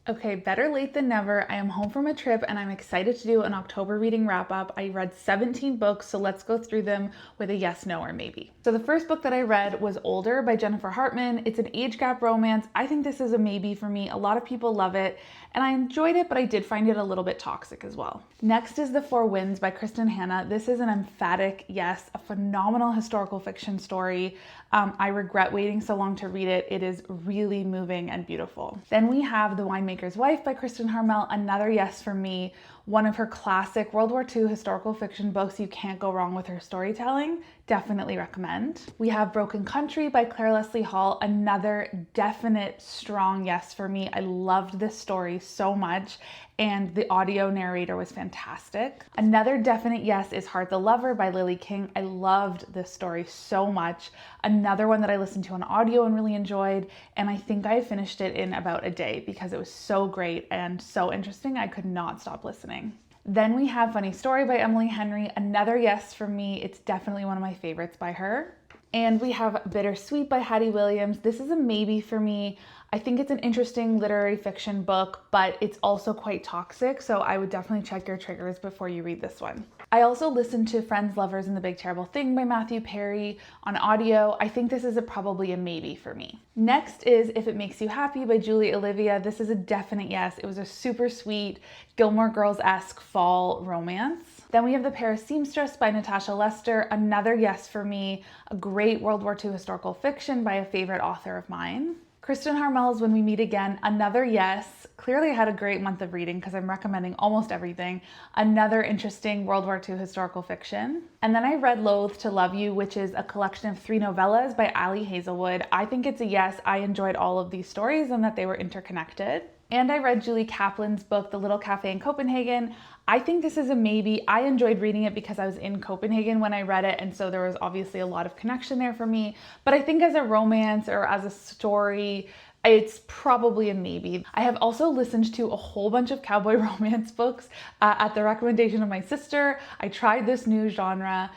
Okay, better late than never. I am home from a trip and I'm excited to do an October reading wrap up. I read 17 books, so let's go through them with a yes, no, or maybe. So the first book that I read was Older by Jennifer Hartman. It's an age gap romance. I think this is a maybe for me. A lot of people love it and I enjoyed it, but I did find it a little bit toxic as well. Next is The Four Winds by Kristen Hanna. This is an emphatic yes, a phenomenal historical fiction story. I regret waiting so long to read it. It is really moving and beautiful. Then we have The Winemaker's Wife by Kristen Harmel, another yes for me. One of her classic World War II historical fiction books. You can't go wrong with her storytelling. Definitely recommend. We have Broken Country by Claire Leslie Hall, another definite strong yes for me. I loved this story so much and the audio narrator was fantastic. Another definite yes is Heart the Lover by Lily King. I loved this story so much. Another one that I listened to on audio and really enjoyed, and I think I finished it in about a day because it was so great and so interesting. I could not stop listening. Then we have Funny Story by Emily Henry, another yes for me. It's definitely one of my favorites by her. And we have Bittersweet by Hattie Williams. This is a maybe for me. I think it's an interesting literary fiction book, but it's also quite toxic, so I would definitely check your triggers before you read this one. I also listened to Friends, Lovers, and the Big Terrible Thing by Matthew Perry on audio. I think this is probably a maybe for me. Next is If It Makes You Happy by Julie Olivia. This is a definite yes. It was a super sweet Gilmore Girls-esque fall romance. Then we have The Paris Seamstress by Natasha Lester, another yes for me, a great World War II historical fiction by a favorite author of mine. Kristen Harmel's When We Meet Again, another yes. Clearly I had a great month of reading because I'm recommending almost everything. Another interesting World War II historical fiction. And then I read Loathe to Love You, which is a collection of 3 novellas by Ali Hazelwood. I think it's a yes. I enjoyed all of these stories and that they were interconnected. And I read Julie Kaplan's book, The Little Cafe in Copenhagen. I think this is a maybe. I enjoyed reading it because I was in Copenhagen when I read it, and so there was obviously a lot of connection there for me. But I think as a romance or as a story, it's probably a maybe. I have also listened to a whole bunch of cowboy romance books at the recommendation of my sister. I tried this new genre.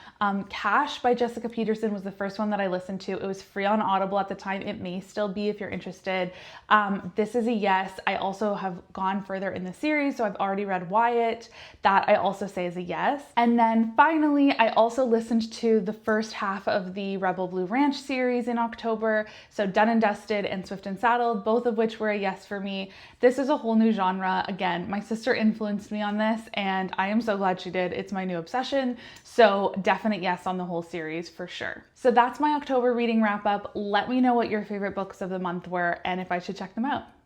Cash by Jessica Peterson was the first one that I listened to. It was free on Audible at the time. It may still be if you're interested. This is a yes. I also have gone further in the series, so I've already read Wyatt. That I also say is a yes. And then finally, I also listened to the first half of the Rebel Blue Ranch series in October. So Done and Dusted and Swift and Saddled, both of which were a yes for me. This is a whole new genre. Again, my sister influenced me on this and I am so glad she did. It's my new obsession. So definite yes on the whole series for sure. So that's my October reading wrap up. Let me know what your favorite books of the month were and if I should check them out.